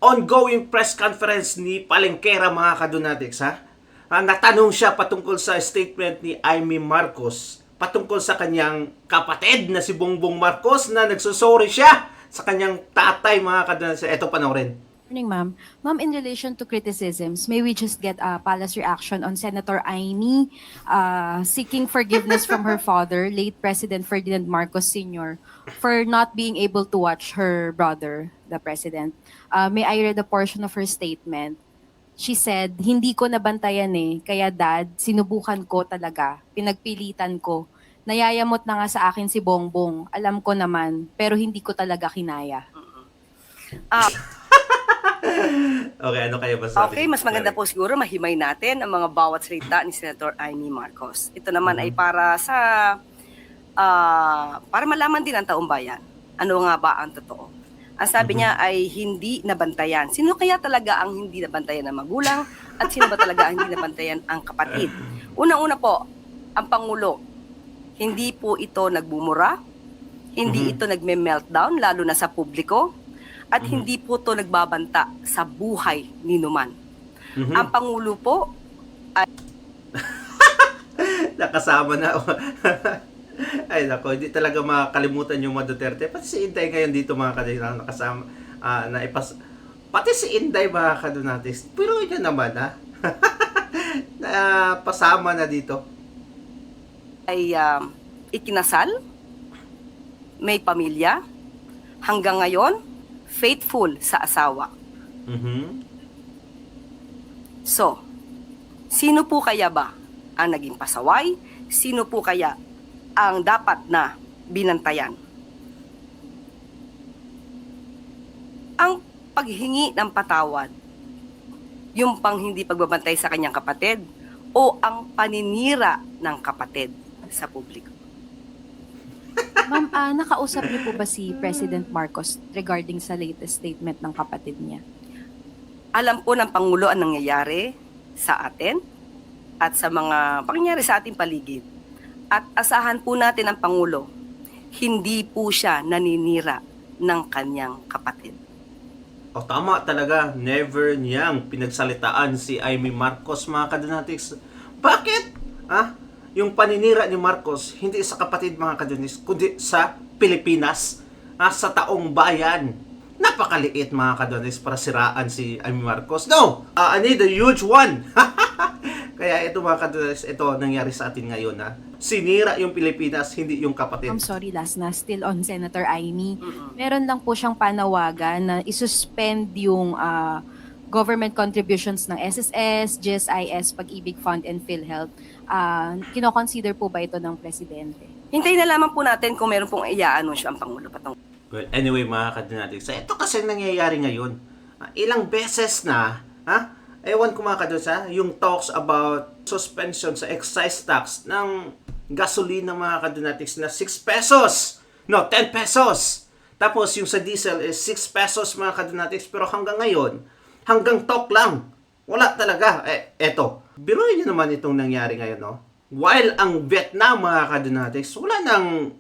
ongoing press conference ni Palengkera mga kadunatics ha. Natanong siya patungkol sa statement ni Amy Marcos patungkol sa kanyang kapatid na si Bongbong Marcos na nagsusorry siya sa kanyang tatay mga kadunatics. Ito panoorin. Morning, ma'am. Ma'am, in relation to criticisms, may we just get a palace reaction on Senator Amy seeking forgiveness from her father, late President Ferdinand Marcos Sr., for not being able to watch her brother, the president. May I read a portion of her statement? She said, "Hindi ko nabantayan kaya dad, sinubukan ko talaga, pinagpilitan ko. Nayayamot na nga sa akin si Bongbong, alam ko naman, pero hindi ko talaga kinaya." Okay, ano kayo masabi? Okay, mas maganda po siguro mahimay natin ang mga bawat salita ni Senator Amy Marcos. Ito naman ay para sa para malaman din ng taong bayan ano nga ba ang totoo. Ang sabi niya ay hindi nabantayan. Sino kaya talaga ang hindi nabantayan ng magulang at sino ba talaga ang hindi nabantayan ang kapatid? Unang-una po, ang Pangulo, hindi po ito nagbumura, hindi ito nagme-meltdown lalo na sa publiko, at hindi po ito nagbabanta sa buhay ni Numan. Ang Pangulo po ay nakasama na. Ay nako, hindi talaga makakalimutan yung mga Duterte. Pati si Inday ngayon dito mga kadunatics nakasama pati si Inday mga kadunatics. Pero yun naman na pasama na dito. ikinasal, may pamilya, hanggang ngayon faithful sa asawa. So, sino po kaya ba ang naging pasaway? Sino po kaya ang dapat na binantayan? Ang paghingi ng patawad, yung pang hindi pagbabantay sa kanyang kapatid, o ang paninira ng kapatid sa publiko? Ma'am, nakausap niyo po ba si President Marcos regarding sa latest statement ng kapatid niya? Alam po ng Pangulo ang nangyayari sa atin at sa mga pangyayari sa ating paligid. At asahan po natin ang Pangulo, hindi po siya naninira ng kanyang kapatid. O tama talaga, never niyang pinagsalitaan si Amy Marcos mga kadunatics. Bakit? Yung paninira ni Marcos, hindi sa kapatid mga kadunatics, kundi sa Pilipinas, sa taong bayan. Napakaliit mga kadunatics para siraan si Amy Marcos. No! I need a huge one! Kaya ito mga kadunatics, ito nangyari sa atin ngayon. Sinira yung Pilipinas, hindi yung kapatid. I'm sorry, last na, still on Senator Amy. Meron lang po siyang panawagan na isuspend yung government contributions ng SSS, GSIS, Pag-ibig Fund, and PhilHealth. Kino-consider po ba ito ng Presidente? Hintayin na lamang po natin kung meron pong i-anunsyo ang Pangulo patungkol. Well, anyway mga kadunatics, ito kasi nangyayari ngayon. Ilang beses na, ewan ko mga kadunatics, yung talks about suspension sa excise tax ng gasolina mga kadunatics na 6 pesos. No, 10 pesos. Tapos yung sa diesel is 6 pesos mga kadunatics. Pero hanggang ngayon, hanggang talk lang. Wala talaga. Eto. Biruin nyo naman itong nangyari ngayon, no? While ang Vietnam mga kadunatics, wala nang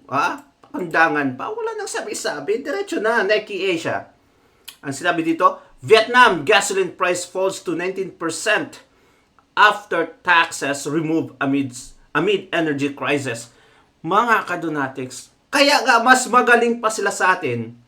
pandangan pa. Wala nang sabi-sabi. Diretso na, Nike Asia. Ang sinabi dito, Vietnam gasoline price falls to 19% after taxes removed amid energy crisis. Mga kadunatics, kaya nga mas magaling pa sila sa atin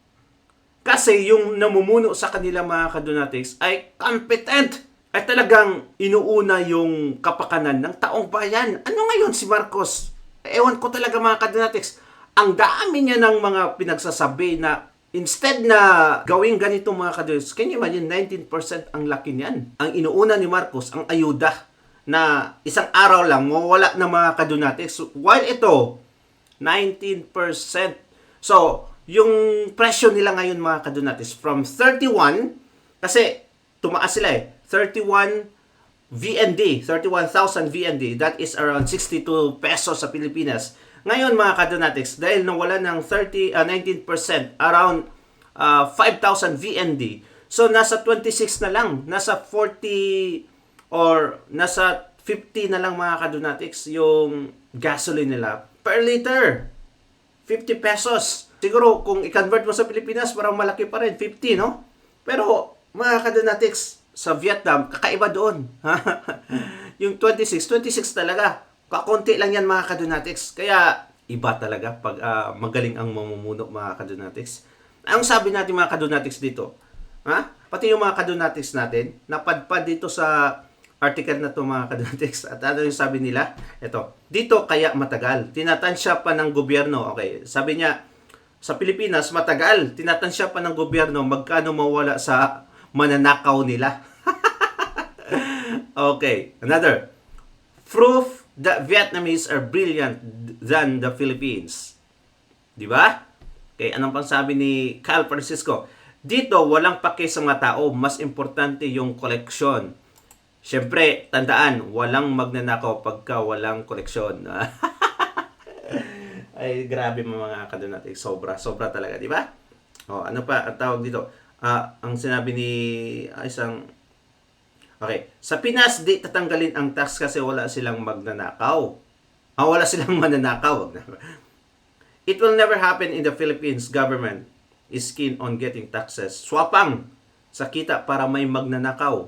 kasi yung namumuno sa kanila mga kadunatics ay competent ay talagang inuuna yung kapakanan ng taong bayan. Ano ngayon si Marcos? Ewan ko talaga mga kadunatics. Ang dami niya ng mga pinagsasabi na instead na gawing ganito mga kadunatics, can you imagine 19% ang laki niyan? Ang inuuna ni Marcos, ang ayuda na isang araw lang mawala ng mga kadunatics. While ito, 19%. So, yung presyo nila ngayon mga kadunatics from 31, kasi tumaas sila 31 VND, 31,000 VND, that is around 62 pesos sa Pilipinas. Ngayon mga kadunatics, dahil nawala ng 19%, around 5,000 VND. So nasa 26 na lang, nasa 40 or nasa 50 na lang mga kadunatics yung gasoline nila per liter. 50 pesos. Siguro kung i-convert mo sa Pilipinas, parang malaki pa rin, 50, no? Pero mga kadonatics, sa Vietnam, kakaiba doon. Yung 26 talaga. Kakunti lang yan mga kadonatics. Kaya, iba talaga pag magaling ang mamumuno mga kadonatics. Ang sabi natin mga kadonatics dito, pati yung mga kadonatics natin, napadpad dito sa article na to mga kadonatics. At ano yung sabi nila? Ito, dito kaya matagal. Tinatansya pa ng gobyerno. Okay, sabi niya, sa Pilipinas, matagal. Tinatansya pa ng gobyerno magkano mawala sa mananakaw nila. Okay, another. Proof that Vietnamese are brilliant than the Philippines. Di ba? Okay, anong pang sabi ni Kyle Francisco? Dito, walang pake sa mga tao. Mas importante yung koleksyon. Siyempre, tandaan, walang magnanakaw pagka walang koleksyon. Ay, grabe mga kadonati. Sobra talaga, di ba? O, ano pa ang tawag dito? Ang sinabi ni isang... Okay, sa Pinas, di tatanggalin ang tax kasi wala silang magnanakaw. Wala silang mananakaw. It will never happen in the Philippines. Government is keen on getting taxes. Swapang sa kita para may magnanakaw.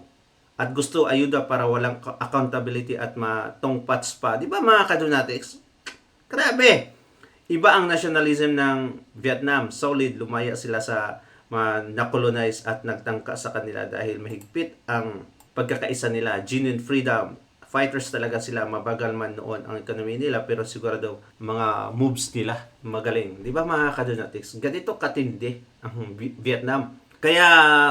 At gusto ayuda para walang accountability at matongpats pa. Di ba mga kadonatics? Grabe! Iba ang nationalism ng Vietnam. Solid, lumaya sila sa na-colonize at nagtangka sa kanila dahil mahigpit ang pagkakaisa nila. Genuine freedom. Fighters talaga sila. Mabagal man noon ang economy nila pero sigurado mga moves nila magaling. Di ba mga kadonatics? Ganito katindi ang Vietnam. Kaya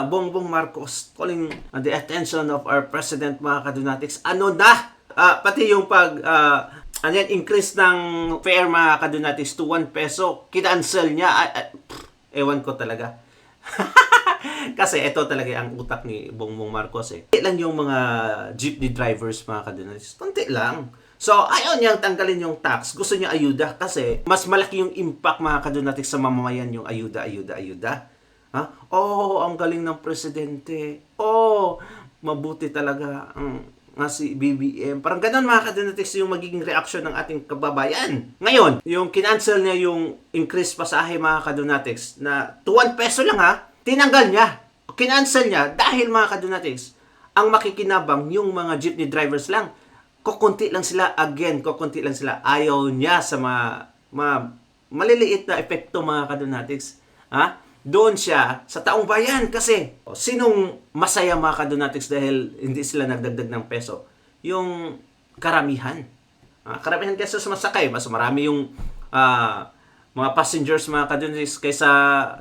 Bongbong Marcos calling the attention of our president mga kadonatics. Ano na? Pati yung increase ng fare mga kadonatics to 1 peso. Kinancel niya. Ewan ko talaga. Kasi ito talaga ang utak ni Bongbong Marcos eh. Konti lang yung mga jeepney drivers mga kadonatics. Konti lang. So, ayaw niyang tanggalin yung tax. Gusto niya ayuda kasi mas malaki yung impact mga kadonatics sa mamamayan yung ayuda. Ang galing ng presidente. Mabuti talaga nga si BBM. Parang ganun mga kadonatics yung magiging reaction ng ating kababayan. Ngayon, yung kinancel niya yung increase pasahe mga kadonatics na to 1 peso lang tinanggal niya. Kinancel niya dahil mga kadonatics, ang makikinabang yung mga jeepney drivers lang. Kukunti lang sila. Ayaw niya sa maliliit na epekto mga kadonatics. Doon siya sa taong bayan kasi sinong masaya mga kadonatics dahil hindi sila nagdagdag ng peso? Yung karamihan. Karamihan kasi sa masakay. Mas marami yung mga passengers mga kadonatics kaysa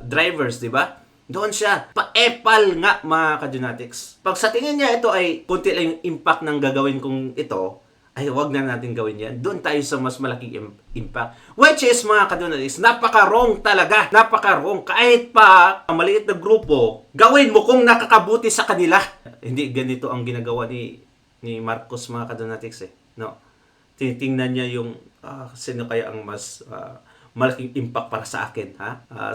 drivers, di ba? Doon siya. Pa-epal nga mga kadonatics. Pag sa tingin niya ito ay kunti lang yung impact ng gagawin kong ito, ay wag na natin gawin yan. Doon tayo sa mas malaking impact. Which is mga kadonatics, napaka-wrong talaga. Napaka-wrong. Kahit pa ang maliit na grupo, gawin mo kung nakakabuti sa kanila. Hindi ganito ang ginagawa ni Marcos mga kadonatics eh. No. Tinitingnan niya yung sino kaya ang mas malaking impact para sa akin,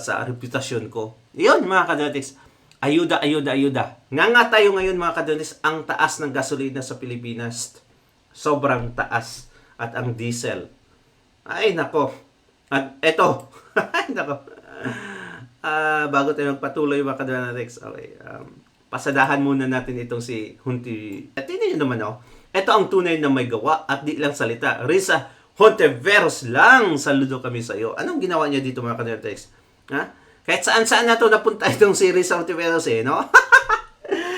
sa reputasyon ko. Iyon mga kadonatics. Ayuda. Nga tayo ngayon mga kadonatics, ang taas ng gasolina sa Pilipinas. Sobrang taas. At ang diesel. Ay, nako. At eto. Ay, nako. Bago tayo magpatuloy mga kadonatics. Okay. Pasadahan muna natin itong si Hunti. At hindi nyo naman Ito ang tunay na may gawa at di lang salita. Risa Hontiveros lang. Saludo kami sa iyo. Anong ginawa niya dito mga kadonatics? Kahit saan na to napunta itong si Risa Hontiveros no?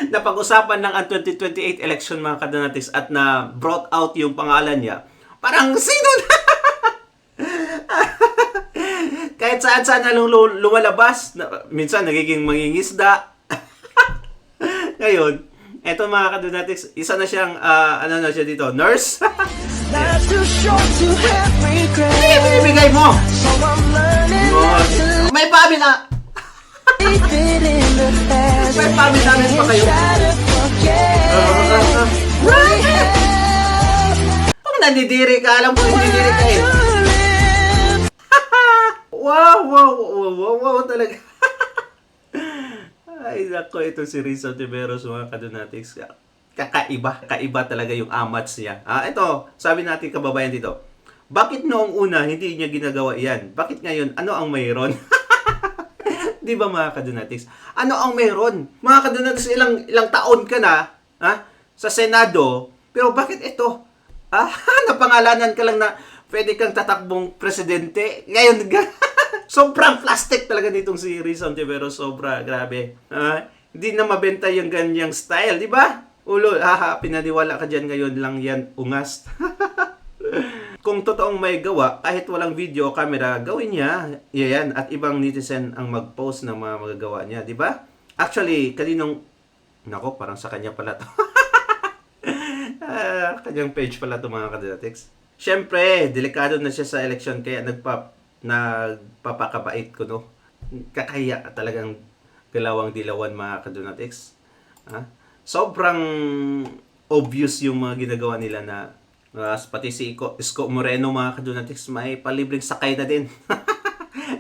Napag-usapan ng ang 2028 election mga kadonatics at na brought out yung pangalan niya. Parang sino na? Kahit saan na lumalabas. Minsan nagiging mangingisda. Ngayon, eto mga kadonatics, isa na siyang, na siya dito? Nurse? Binibigay mo! May pabi na! May pabi namin pa kayo. Kung nandidiri ka, alam ko nandidiri ka eh. Wow talaga. Ay, nako, ito si Risa Hontiveros mga kadonatics. Kakaiba talaga yung amats niya. Ito, sabi natin kababayan dito. Bakit noong una hindi niya ginagawa yan? Bakit ngayon? Ano ang mayroon? Di ba mga kadonatics? Ano ang meron? Mga kadonatics, ilang taon ka na sa Senado, pero bakit ito? Napangalanan ka lang na pwede kang tatakbong presidente. Ngayon, sobrang plastic talaga nitong si Rizal pero sobra, grabe. Hindi na mabenta yung ganyang style, di ba? Ulo, pinaniwala ka dyan ngayon lang yan, ungas. Kung totoong may gawa, kahit walang video camera, gawin niya. Yan, at ibang netizen ang mag-post ng mga magagawa niya, di ba? Actually, nako, parang sa kanya pala to. Kanyang page pala to mga kadonatics. Siyempre, delikado na siya sa election, kaya nagpapakabait ko, no? Kakaya talagang galawang dilawan mga kadonatics. Sobrang obvious yung mga ginagawa nila na pati si Isko Moreno mga kadonatics may palibreng sakay na din.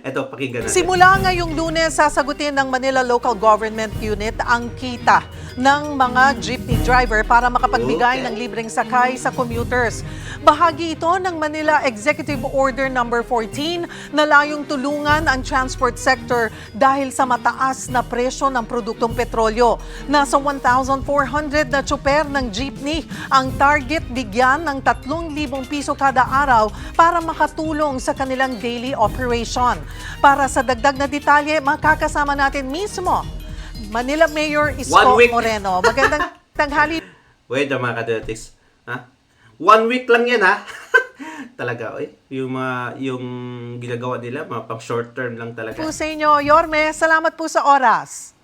Eto, pakinggan natin. Simula ngayong Lunes, sasagutin ng Manila Local Government Unit ang kita ng mga jeepney driver para makapagbigay ng libreng sakay sa commuters. Bahagi ito ng Manila Executive Order No. 14 na layong tulungan ang transport sector dahil sa mataas na presyo ng produktong petrolyo. Nasa 1,400 na tsuper ng jeepney ang target bigyan ng 3,000 piso kada araw para makatulong sa kanilang daily operation. Para sa dagdag na detalye, makakasama natin mismo Manila Mayor Isko Moreno. Magandang tanghali. Wait, mga kadonatics. 1 week lang yan, talaga, yung ginagawa nila, mga pang short term lang talaga. Po sa inyo, Yorme, salamat po sa oras.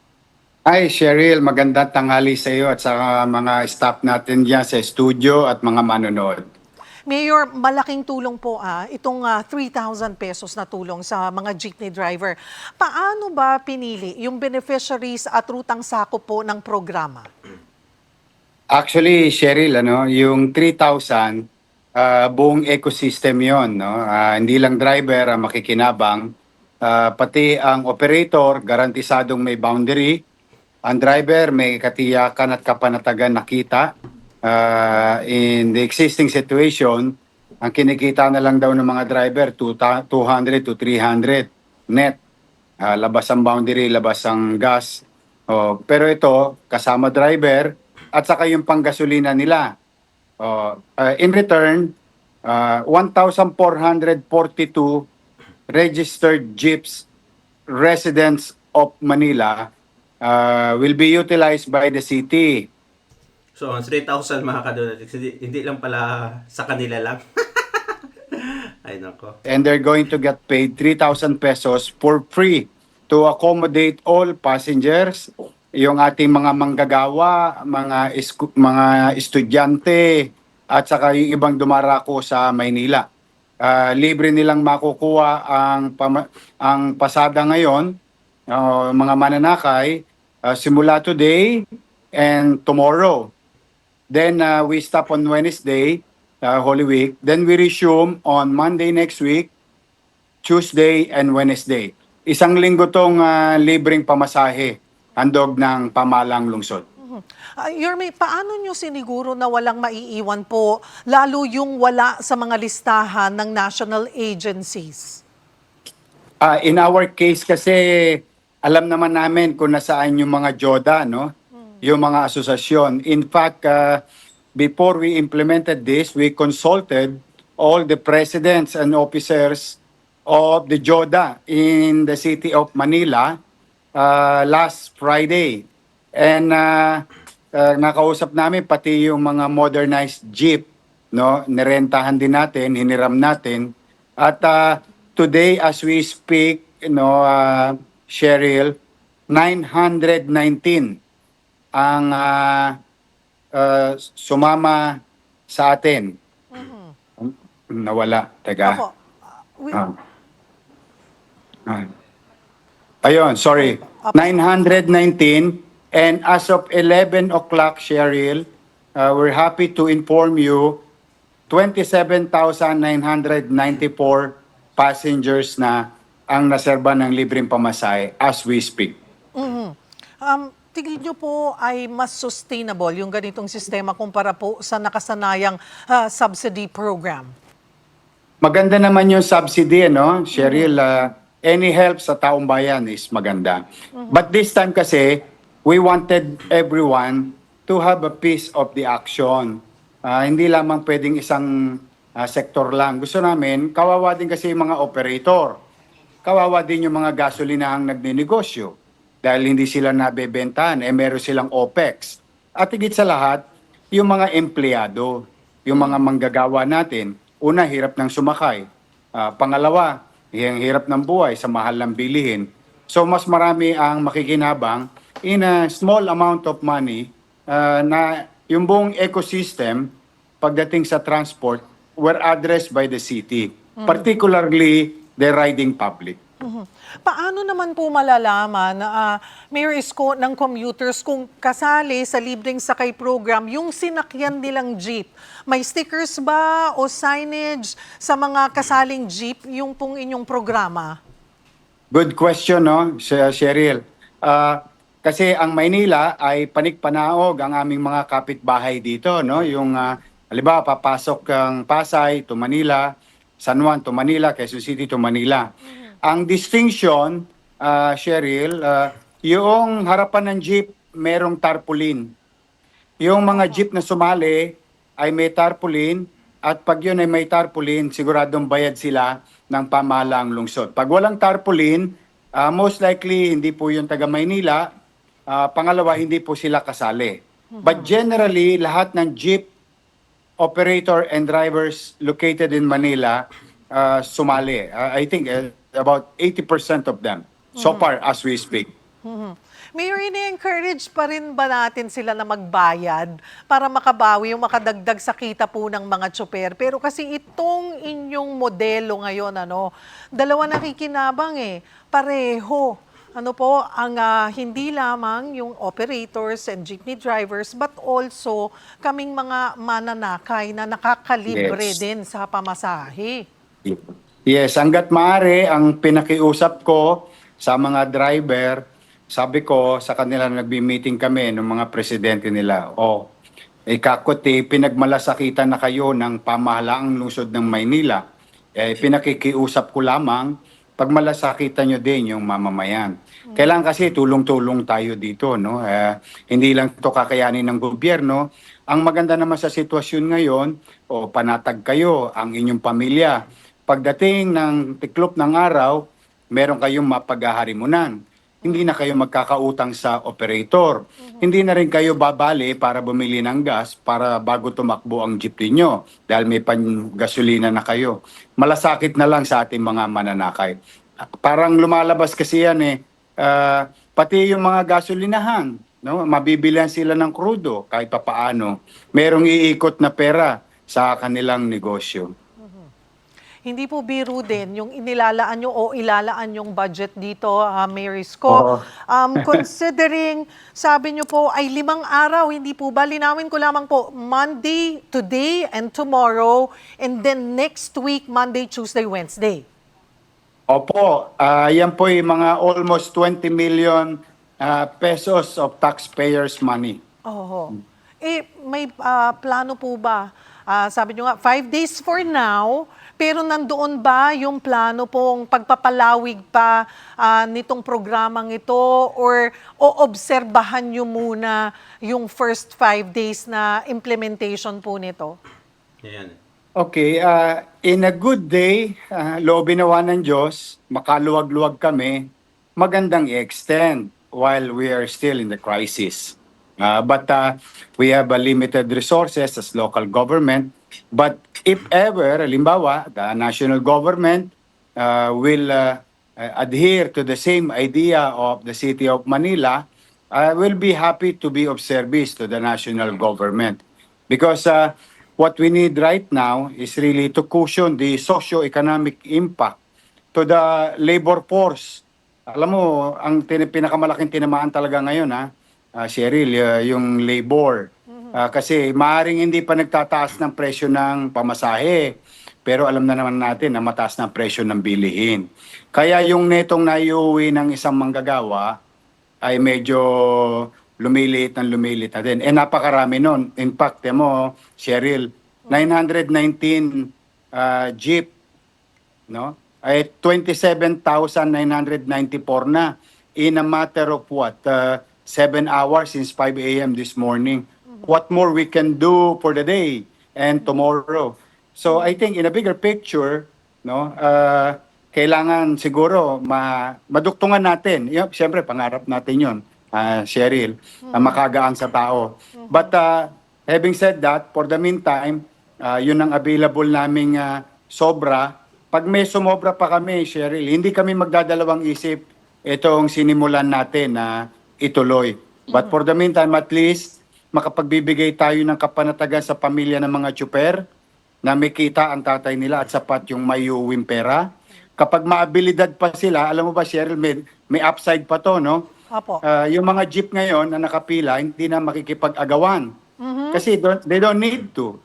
Hi, Cheryl. Magandang tanghali sa iyo at sa mga staff natin dyan sa studio at mga manonood. Mayor, malaking tulong po itong 3,000 pesos na tulong sa mga jeepney driver. Paano ba pinili yung beneficiaries at rutang sakop po ng programa? Actually, Cheryl, yung 3,000, buong ecosystem yon, no? Hindi lang driver ang makikinabang, pati ang operator, garantisadong may boundary. Ang driver may katiyakan at kapanatagan na kita. In the existing situation, ang kinikita na lang daw ng mga driver 200 to 300 net. Labas ang boundary, labas ang gas. Pero ito, kasama driver at saka yung panggasolina nila. In return, 1,442 registered jeeps residents of Manila will be utilized by the city. So, 3,000 mga kadonatics, hindi lang pala sa kanila lang. Ay, nako. And they're going to get paid 3,000 pesos for free to accommodate all passengers, yung ating mga manggagawa, mga estudyante, at saka yung ibang dumarako sa Maynila. Libre nilang makukuha ang pasada ngayon, mga mananakay, simula today and tomorrow. Then we stop on Wednesday, Holy Week. Then we resume on Monday next week, Tuesday and Wednesday. Isang linggo tong libreng pamasahe, handog ng pamalang lungsod. Yorme, paano nyo siniguro na walang maiiwan po, lalo yung wala sa mga listahan ng national agencies? In our case kasi, alam naman namin kung nasaan yung mga JODA, no? Yung mga asosasyon. In fact, before we implemented this, we consulted all the presidents and officers of the JODA in the city of Manila last Friday. And nakausap namin pati yung mga modernized jeep, no? Nirentahan din natin, hiniram natin. At today as we speak, Cheryl, 919 ang sumama sa atin. Nawala. Teka. Ako, Ayun, sorry. 919. And as of 11 o'clock, Cheryl, we're happy to inform you 27,994 passengers na ang naserba ng libreng pamasahe as we speak. Tingin nyo po ay mas sustainable yung ganitong sistema kumpara po sa nakasanayang subsidy program? Maganda naman yung subsidy, no? Cheryl, any help sa taong bayan is maganda. But this time kasi, we wanted everyone to have a piece of the action. Hindi lamang pwedeng isang sektor lang. Gusto namin, kawawa din kasi yung mga operator. Kawawa din yung mga gasolinahang nagninegosyo dahil hindi sila nabebentahan, meron silang OPEX. At higit sa lahat, yung mga empleyado, yung mga manggagawa natin, una, hirap ng sumakay. Pangalawa, yung hirap ng buhay sa mahal ng bilihin. So mas marami ang makikinabang in a small amount of money na yung buong ecosystem pagdating sa transport were addressed by the city, particularly the riding public. Paano naman po malalaman, Mayor Isko, ng commuters kung kasali sa libreng sakay program yung sinakyan nilang jeep? May stickers ba o signage sa mga kasaling jeep yung pong inyong programa? Good question, no, Cheryl. Kasi ang Maynila ay panikpanaog ang aming mga kapitbahay dito, no? Yung halimbawa papasok ang Pasay to Manila, San Juan to Manila, Quezon City to Manila. Ang distinction, Cheryl, yung harapan ng jeep merong tarpaulin. Yung mga jeep na sumali ay may tarpaulin at pag yun ay may tarpaulin, siguradong bayad sila ng pamahalaang lungsod. Pag walang tarpaulin, most likely hindi po yung taga Maynila. Pangalawa, hindi po sila kasali. But generally, lahat ng jeep operator and drivers located in Manila sumali. I think about 80% of them so far as we speak. Mayor, ini-encourage pa rin ba natin sila na magbayad para makabawi yung makadagdag sa kita po ng mga tsoper? Pero kasi itong inyong modelo ngayon, dalawa nakikinabang pareho. Ano po, ang hindi lamang yung operators and jeepney drivers but also kaming mga mananakay na nakakalibre din sa pamasahe. Yes, hanggat maaari, ang pinakiusap ko sa mga driver, sabi ko sa kanila, nagbi-meeting kami ng mga presidente nila. Ikakote, pinagmalasakitan na kayo ng pamahalaang lungsod ng Maynila. Pinakikiusap ko lamang, pagmalasakitan nyo din yung mamamayan. Kailangan kasi tulong-tulong tayo dito, no? Hindi lang ito kakayanin ng gobyerno. Ang maganda naman sa sitwasyon ngayon, panatag kayo, ang inyong pamilya. Pagdating ng tiklop ng araw, meron kayong mapaghaharimunan. Hindi na kayo magkakautang sa operator. Hindi na rin kayo babali para bumili ng gas para bago tumakbo ang jeep niyo dahil may gasolina na kayo. Malasakit na lang sa ating mga mananakay. Parang lumalabas kasi yan pati yung mga gasolinahan, no? Mabibilihan sila ng krudo kahit papaano. Merong iikot na pera sa kanilang negosyo. Hindi po biro din yung inilalaan nyo o ilalaan yung budget dito, Mayor Isko. Considering, sabi nyo po, ay 5 araw, hindi po ba? Linawin ko lamang po, Monday, today, and tomorrow, and then next week, Monday, Tuesday, Wednesday. Opo, yan po yung mga almost 20 million pesos of taxpayers' money. May plano po ba? Sabi nyo nga, 5 days for now, pero nandoon ba yung plano pong pagpapalawig pa nitong programang ito or oobserbahan nyo muna yung first 5 days na implementation po nito? Yan. Okay, in a good day, loobin nawa ng Diyos, makaluwag-luwag kami, magandang i-extend while we are still in the crisis. But we have limited resources as local government. But if ever, halimbawa, the national government will adhere to the same idea of the City of Manila, I will be happy to be of service to the national government. Because what we need right now is really to cushion the socio-economic impact to the labor force. Alam mo, ang pinakamalaking tinamaan talaga ngayon, Cheryl, yung labor. Kasi maaaring hindi pa nagtataas ng presyo ng pamasahe, pero alam na naman natin na mataas na presyo ng bilihin. Kaya yung netong naiuwi ng isang manggagawa ay medyo lumilit na din. Napakarami nun. In fact, Cheryl, 919 jeep, no? ay 27,994 na in a matter of 7 hours since 5 a.m. this morning. What more we can do for the day and tomorrow? So I think in a bigger picture, no, kailangan siguro maduktungan natin. Siyempre, pangarap natin yon, Cheryl, makagaan sa tao. But having said that, for the meantime, yun ang available naming sobra. Pag may sumobra pa kami, Cheryl, hindi kami magdadalawang isip itong sinimulan natin na ituloy. But for the meantime, at least, makapagbibigay tayo ng kapanatagan sa pamilya ng mga tsuper na may kita ang tatay nila at sapat yung may uwing pera. Kapag maabilidad pa sila, alam mo ba, Cheryl, may upside pa to, no? Apo. Yung mga jeep ngayon na nakapila, hindi na makikipag-agawan. Kasi they don't need to.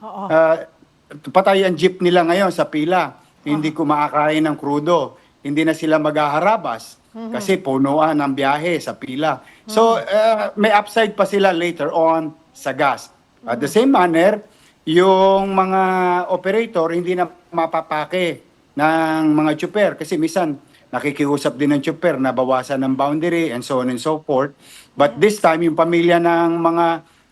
Patay ang jeep nila ngayon sa pila. Hindi kumakakain ng krudo. Hindi na sila maghaharabas. Kasi punuan ang biyahe sa pila. So, may upside pa sila later on sa gas. At the same manner, yung mga operator hindi na mapapake ng mga tsuper. Kasi minsan, nakikiusap din ng tsuper na bawasan ng boundary and so on and so forth. But this time, yung pamilya ng mga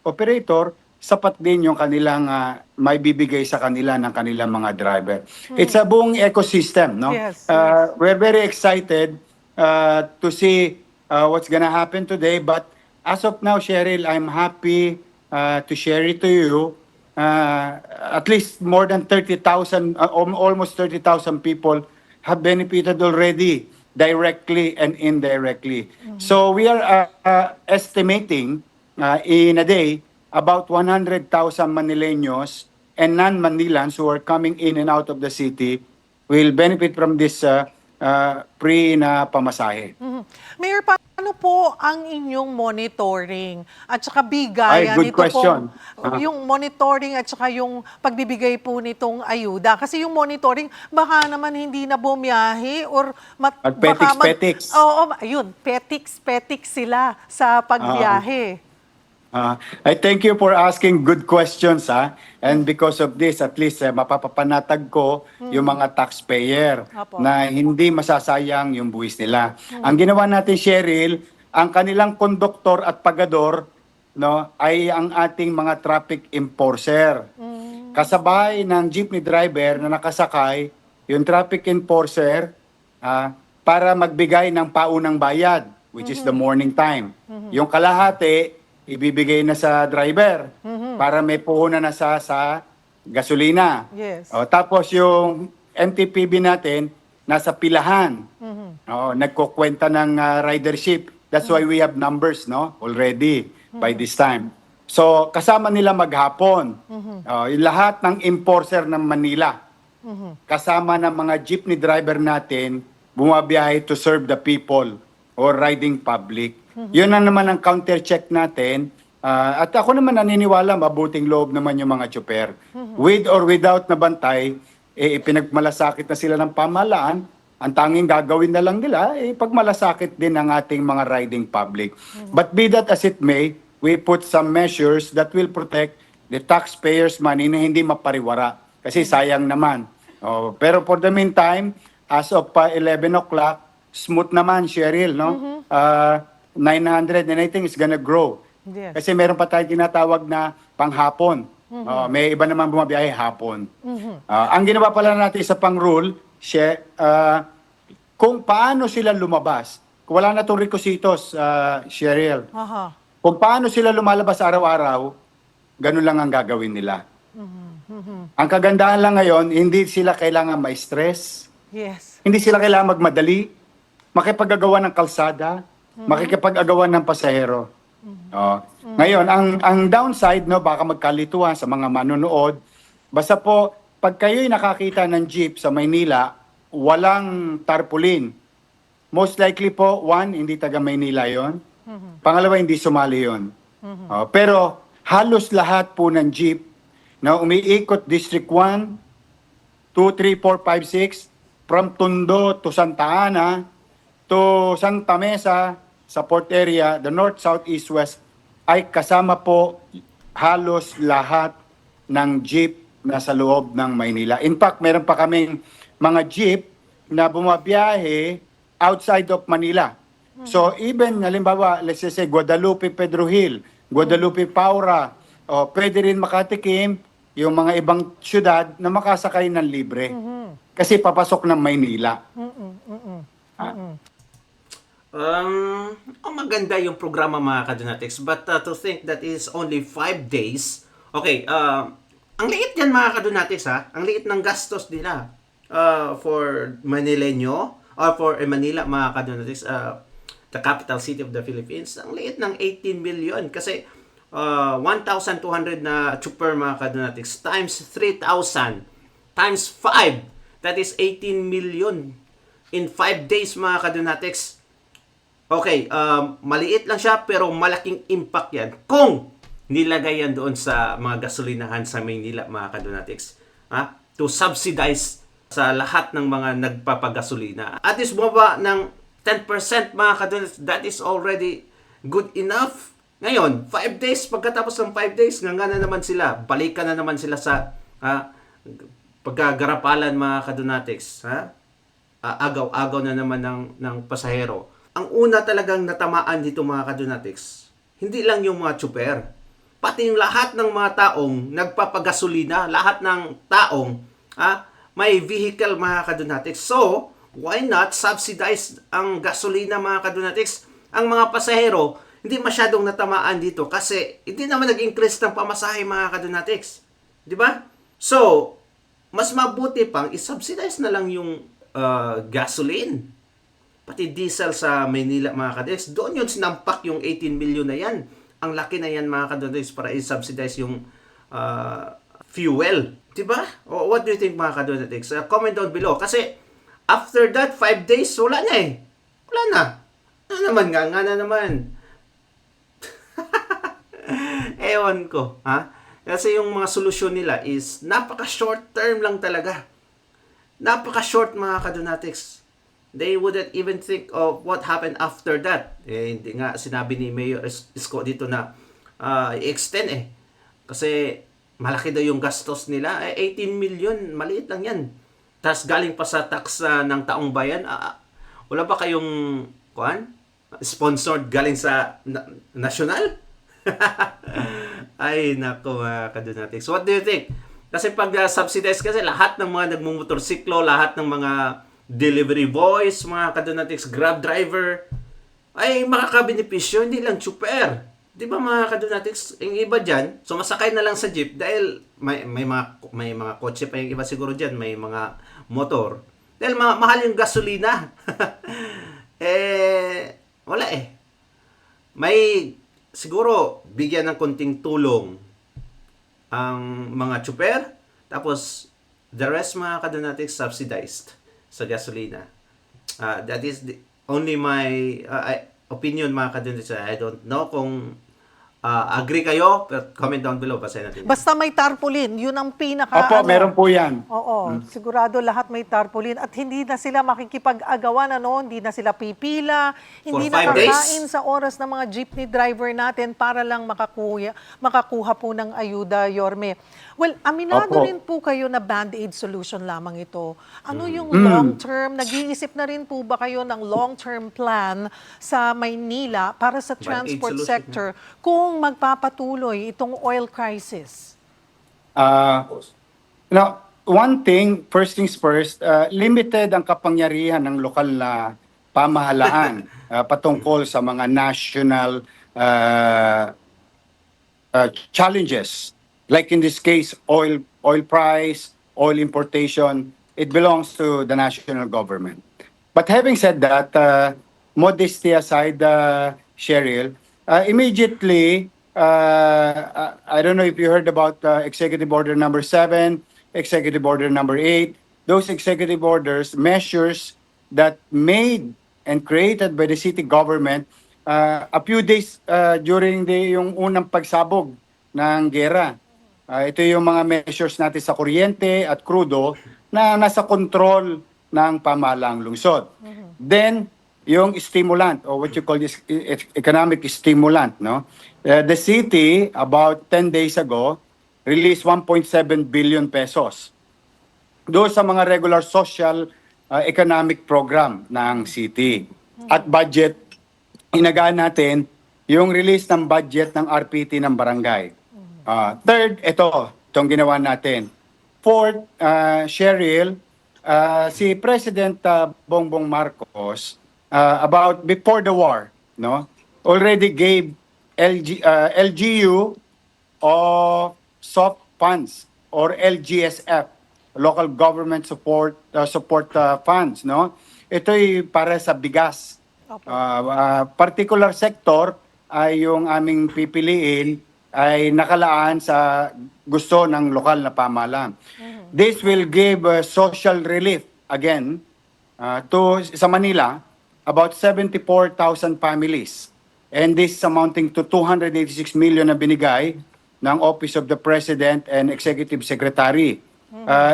operator, sapat din yung kanilang may bibigay sa kanila ng kanilang mga driver. It's a buong ecosystem, no? Yes, We're very excited to see what's gonna happen today. But as of now, Cheryl, I'm happy to share it to you. At least more than 30,000, almost 30,000 people have benefited already, directly and indirectly. So we are estimating in a day about 100,000 Manileños and non-Manilans who are coming in and out of the city will benefit from this free na pamasahe. Mayor, paano po ang inyong monitoring at saka bigayan Ay, good question. yung monitoring at saka yung pagbibigay po nitong ayuda? Kasi yung monitoring, baka naman hindi na bumiyahe or Petiks. Oo, ayun, petiks sila sa pagbiyahe. I thank you for asking good questions, and because of this, at least mapapapanatag ko yung mga taxpayer Apo. na hindi masasayang yung buwis nila. Ang ginawa natin, Cheryl, ang kanilang konduktor at pagador, no, ay ang ating mga traffic enforcer. Kasabay ng jeepney driver na nakasakay, yung traffic enforcer para magbigay ng paunang bayad, which is the morning time. Yung kalahati, ibibigay na sa driver para may puhunan na sa gasolina. Yes. Tapos yung MTPB natin, nasa pilahan. Nagkukwenta ng ridership. That's why we have numbers, no, already by this time. So, kasama nila maghapon. Yung lahat ng enforcer ng Manila, kasama ng mga jeepney driver natin, bumabiyahe to serve the people or riding public. Yun na naman ang counter-check natin. At ako naman naniniwala, mabuting loob naman yung mga tsuper. With or without na bantay, pinagmalasakit na sila ng pamahalaan. Ang tanging gagawin na lang nila, pagmalasakit din ang ating mga riding public. But be that as it may, we put some measures that will protect the taxpayers' money na hindi mapariwara. Kasi sayang naman. Pero for the meantime, as of 11 o'clock, smooth naman, Cheryl, no? 900, and I think it's gonna grow. Yes. Kasi meron pa tayong tinatawag na panghapon. May iba naman bumabiyahe hapon. Ang ginawa pala natin sa pang-rule, kung paano sila lumabas, kung wala na itong requisitos, Cheryl, kung paano sila lumalabas araw-araw, ganun lang ang gagawin nila. Ang kagandahan lang ngayon, hindi sila kailangan ma-stress, Yes. hindi sila kailangan magmadali, makipag-agawan ng kalsada, makikipag-agawan ng pasahero. Ngayon, ang downside, no, baka magkalituhan sa mga manonood. Basta po, pag kayo'y nakakita ng jeep sa Maynila, walang tarpaulin. Most likely po, one, hindi taga Maynila yon. Pangalawa, hindi sumali yon. Pero halos lahat po ng jeep na umiikot District 1, 2, 3, 4, 5, 6, from Tondo to Santa Ana, to Santa Mesa, sa port area, the north, south, east, west, ay kasama po halos lahat ng jeep na sa loob ng Maynila. In fact, meron pa kaming mga jeep na bumabiyahe outside of Manila. So even halimbawa, let's just say Guadalupe, Pedro Hill, Guadalupe, Paura, o pwede rin makatikim yung mga ibang syudad na makasakay ng libre. Kasi papasok ng Maynila. Maganda yung programa mga kadonatics, but to think that is only 5 days, okay, ang liit yan mga kadonatics ha, ang liit ng gastos nila for Manileño, or for Manila mga kadonatics, the capital city of the Philippines, ang liit ng 18 million, kasi 1,200 na chuper mga kadonatics, times 3,000, times 5, that is 18 million in 5 days mga kadonatics. Okay, maliit lang siya pero malaking impact yan kung nilagay yan doon sa mga gasolinahan sa Maynila mga kadonatics. To subsidize sa lahat ng mga nagpapagasolina. At least bumaba ng 10% mga kadonatics, that is already good enough. Ngayon, 5 days, pagkatapos ng 5 days, nga na naman sila, balikan na naman sila sa pagkagarapalan mga kadonatics. Agaw-agaw na naman ng pasahero. Ang una talagang natamaan dito mga kadonatics, hindi lang yung mga tsuper, pati yung lahat ng mga taong nagpapagasolina, lahat ng taong may vehicle mga kadonatics. So, why not subsidize ang gasolina mga kadonatics? Ang mga pasahero, hindi masyadong natamaan dito kasi hindi naman nag-increase ng pamasahe mga kadonatics. Di ba? So, mas mabuti pang isubsidize na lang yung gasoline. Pati diesel sa Maynila mga kadonatics. Doon yun sinampak yung 18 million na yan. Ang laki na yan mga kadonatics para isubsidize yung fuel. Diba? O what do you think mga kadonatics? Comment down below. Kasi after that, 5 days, wala na eh. Wala na. Ano naman nga na naman. Ewan ko. Kasi yung mga solusyon nila is napaka-short term lang talaga. Napaka-short mga kadonatics. They wouldn't even think of what happened after that. Hindi nga sinabi ni Mayor Isko dito na i-extend eh. Kasi malaki daw yung gastos nila. 18 million, maliit lang yan. Tapos galing pa sa tax ng taong bayan. Wala ba kayong sponsored galing sa national? Ay, nako mga kadonatics. What do you think? Kasi pag subsidize kasi lahat ng mga nagmumotorsiklo, lahat ng mga delivery boys, mga kadonatics, grab driver, ay makakabenepisyo, hindi lang chuper. Di ba mga kadonatics, yung iba dyan, sumasakay na lang sa jeep dahil may mga kotse pa yung iba siguro dyan, may mga motor. Dahil mahal yung gasolina. Wala eh. May siguro bigyan ng konting tulong ang mga chuper, tapos the rest mga kadonatics subsidized sa gasolina. That is only my opinion mga kadonatics. I don't know kung agree kayo, pero comment down below, basahin natin. Basta may tarpaulin, yun ang pinaka... Opo, meron po yan. Oo, sigurado lahat may tarpaulin at hindi na sila makikipag-agawan, hindi na sila pipila, hindi na 5 days? kakain sa oras ng mga jeepney driver natin para lang makakuha po ng ayuda, Yorme. Well, aminado Opo. rin po kayo na band-aid solution lamang ito. Ano yung long-term? Nag-iisip na rin po ba kayo ng long-term plan sa Maynila para sa Band-aid transport solution, sector kung magpapatuloy itong oil crisis? One thing, first things first, limited ang kapangyarihan ng lokal na pamahalaan patungkol sa mga national challenges. Like in this case, oil price, oil importation, it belongs to the national government. But having said that, modesty aside, Cheryl, immediately, I don't know if you heard about Executive Order number 7, Executive Order number 8. Those executive orders, measures that made and created by the city government a few days during yung unang pagsabog ng gera. Ito yung mga measures natin sa kuryente at krudo na nasa control ng pamahalaang lungsod. Then, yung stimulant or what you call this economic stimulant, no? The city about 10 days ago released 1.7 billion pesos. Doon sa mga regular social economic program ng city. At budget, inagaan natin yung release ng budget ng RPT ng barangay. Third, itong ginawa natin. Fourth, Cheryl, si President Bongbong Marcos, about before the war, no, already gave LGU of soft funds or LGSF, local government support funds, no. Ito'y para sa bigas. Particular sector ay yung aming pipiliin ay nakalaan sa gusto ng lokal na pamahalaan. This will give social relief again sa Manila, about 74,000 families. And this is amounting to 286 million na binigay ng Office of the President and Executive Secretary.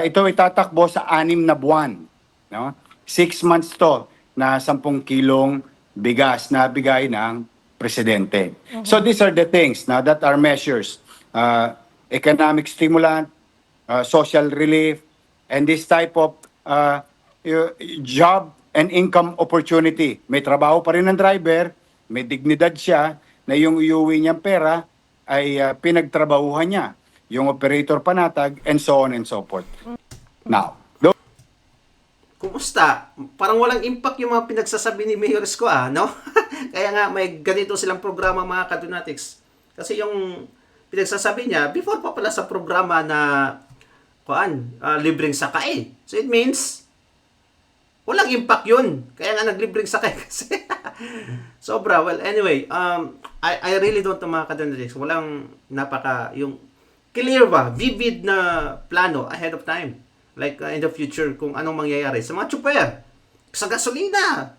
Ito itatakbo sa 6 na buwan. No? 6 months to na 10 kilong bigas na bigay ng Presidente. So these are the things now that are measures. Economic stimulant, social relief, and this type of job and income opportunity. May trabaho pa rin ng driver, may dignidad siya, na yung iuwi niyang pera ay pinagtrabahuhan niya. Yung operator panatag, and so on and so forth. Now, Kumusta? Parang walang impact yung mga pinagsasabi ni Mayor Isko, no? Kaya nga may ganito silang programa mga Kadunatics. Kasi yung pinagsasabi niya, before pa pala sa programa na libreng sakay. So it means, walang impact yun. Kaya nga naglibreng sakay kasi. Sobra. Well, anyway, I really don't know mga Kadunatics. Walang yung clear ba, vivid na plano ahead of time. Like in the future, kung anong mangyayari sa mga tsuper, sa gasolina.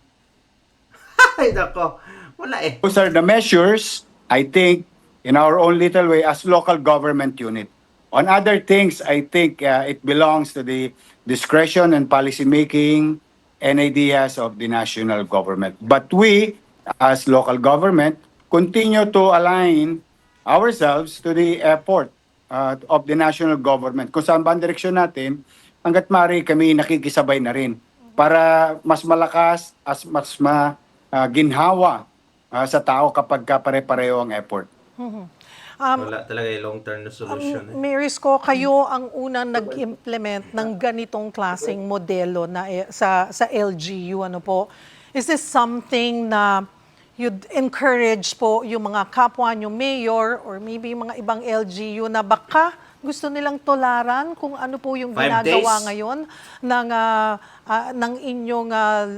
Ay, nako. Wala eh. those are the measures, I think, in our own little way as local government unit. On other things, I think it belongs to the discretion and policy making and ideas of the national government. But we, as local government, continue to align ourselves to the effort of the national government. Kung saan ba ang direksyon natin, hanggat maaari kami nakikisabay na rin para mas malakas, mas ginhawa sa tao kapag pare-pareho ang effort. Wala talaga yung long-term na solution. Mayor Isko, kayo ang unang nag-implement ng ganitong klaseng modelo na sa LGU, ano po? Is this something na you'd encourage po yung mga kapwa nyo mayor or maybe mga ibang LGU na baka gusto nilang tolaran kung ano po yung 5 ginagawa days? ngayon ng inyong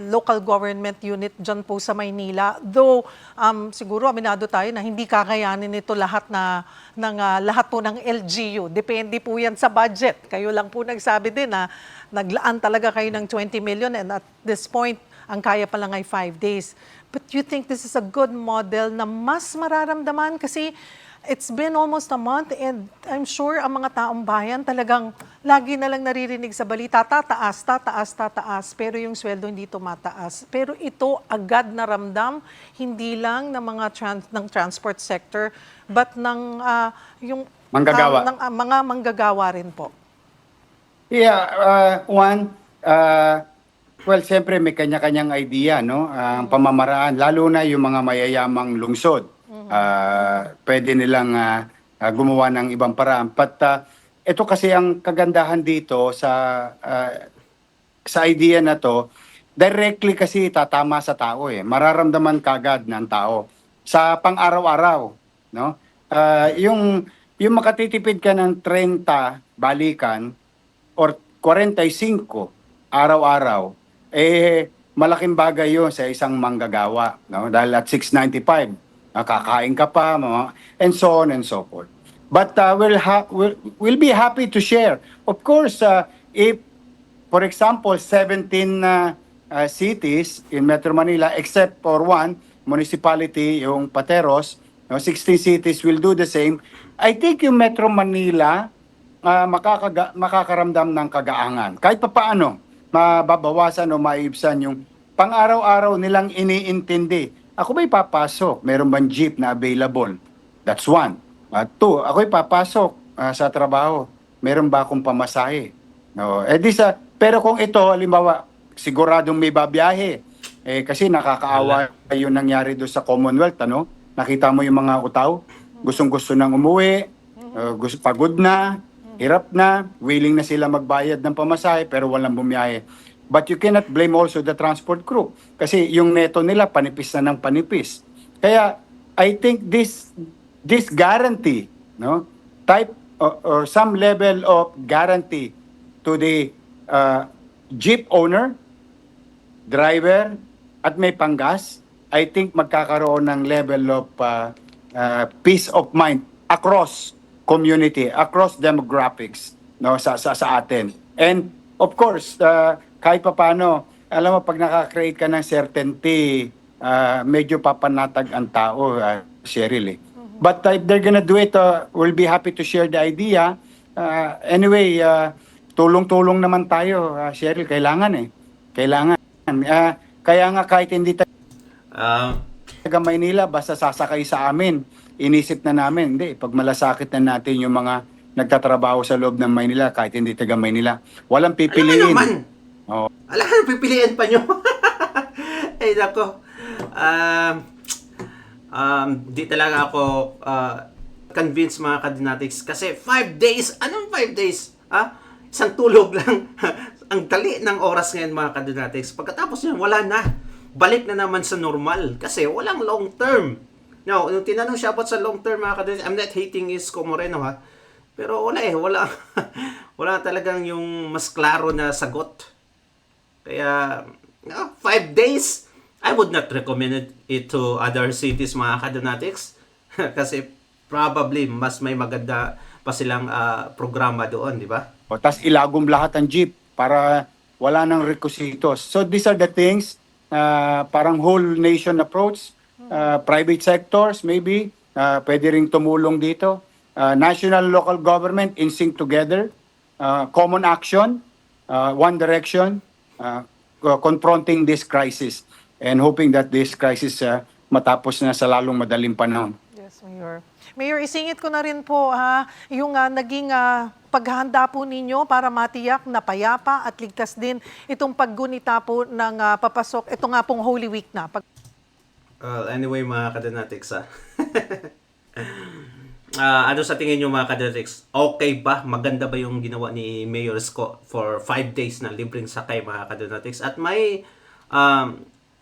local government unit dyan po sa Maynila. Though, siguro aminado tayo na hindi kakayanin ito lahat lahat po ng LGU. Depende po yan sa budget. Kayo lang po nagsabi din na naglaan talaga kayo ng 20 million and at this point, ang kaya pa lang ay 5 days. But you think this is a good model na mas mararamdaman kasi it's been almost a month and I'm sure ang mga taong bayan talagang lagi na lang naririnig sa balita, tataas, pero yung sweldo hindi tumataas. Pero ito agad na ramdam, hindi lang ng mga ng transport sector, but ng yung Manggagawa. ng mga manggagawa rin po. Yeah, well, siyempre may kanya-kanyang idea, no? Ang pamamaraan, lalo na yung mga mayayamang lungsod. Pwede nilang gumawa ng ibang paraan. But ito kasi ang kagandahan dito sa idea na to, directly kasi tatama sa tao eh. Mararamdaman kagad ng tao sa pang-araw-araw, no? Yung makatitipid ka ng 30 balikan or 45 araw-araw, malaking bagay yun sa isang manggagawa, no? Dahil at 695 nakakain ka pa, and so on and so forth. But we'll be happy to share. Of course, if, for example, 17 cities in Metro Manila, except for one municipality, yung Pateros, 16 cities will do the same. I think yung Metro Manila makakaramdam ng kagaangan. Kahit pa paano, mababawasan o maibsan yung pang-araw-araw nilang iniintindi. Ako ba'y papasok? Meron bang jeep na available? That's one. Two, ako'y papasok sa trabaho. Meron ba akong pamasahe? No. Pero kung ito, halimbawa, siguradong may babiyahe. Kasi nakakaawa yung nangyari doon sa Commonwealth, ano? Nakita mo yung mga utaw, gustong-gusto nang umuwi, pagod na, hirap na, willing na sila magbayad ng pamasahe pero walang bumiyahe. But you cannot blame also the transport crew kasi yung neto nila panipis na ng panipis. Kaya I think this guarantee, no, type or some level of guarantee to the jeep owner, driver, at may panggas, I think magkakaroon ng level of peace of mind across community, across demographics, no, sa atin. And of course, kahit papaano, alam mo, pag nakakreate ka ng certainty, medyo papanatag ang tao, Cheryl. But if they're gonna do it, we'll be happy to share the idea. Anyway, tulong-tulong naman tayo, Cheryl, kailangan. Kailangan. Kaya nga kahit hindi taga Maynila, basta sasakay sa amin, inisip na namin, hindi, pag malasakit na natin yung mga nagtatrabaho sa loob ng Maynila, kahit hindi taga Maynila, walang pipiliin. Alam mo naman. Oo. Alam mo, pipiliin pa nyo. Ay, nako. Di talaga ako convinced mga kadinatics. Kasi 5 days, anong 5 days? Isang tulog lang. Ang dali ng oras ngayon mga kadinatics. Pagkatapos nyan, wala na. Balik na naman sa normal. Kasi walang long term. Now, nung tinanong siya about sa long term mga kadinatics, I'm not hating Isko Moreno ha. Pero wala. Wala talagang yung mas klaro na sagot. Kaya, 5 days, I would not recommend it to other cities mga kadonatics. Kasi probably mas may maganda pa silang programa doon, di ba? Tapos ilagom lahat ang jeep para wala nang requisitos. So these are the things, parang whole nation approach, private sectors maybe, pwede ring tumulong dito. National, local government in sync together, common action, one direction, confronting this crisis and hoping that this crisis matapos na sa lalong madaling panahon. Yes, Mayor. Mayor, isingit ko na rin po yung naging paghahanda po ninyo para matiyak na payapa at ligtas din itong paggunita po ng papasok. Ito nga pong Holy Week na. Anyway mga kadonatics ano sa tingin nyo mga kadonatics? Okay ba? Maganda ba yung ginawa ni Mayor Isko for 5 days na libreng sakay mga kadonatics? At may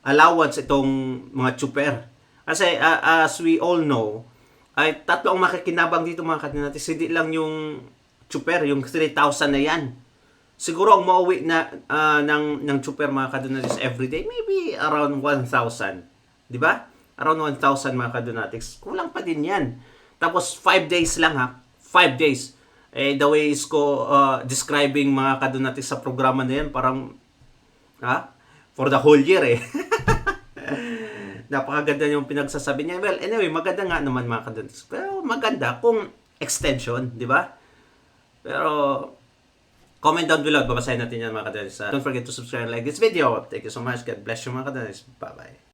allowance itong mga chuper. Kasi as we all know, ay tatlo ang makikinabang dito mga kadonatics. Hindi lang yung chuper, yung 3,000 na yan. Siguro ang mauwi na ng chuper mga kadonatics everyday, maybe around 1,000. Di ba? Around 1,000 mga kadonatics. Kulang pa din yan. Tapos 5 days lang 5 days. The way Isko describing mga kadonatics sa programa na yan, parang for the whole year Napakaganda yung pinagsasabi niya. Well, anyway, maganda nga naman mga kadonatics. Pero maganda kung extension, di ba? Pero comment down below. Babasahin natin yan mga kadonatics. Don't forget to subscribe and like this video. Thank you so much. God bless you mga kadonatics. Bye-bye.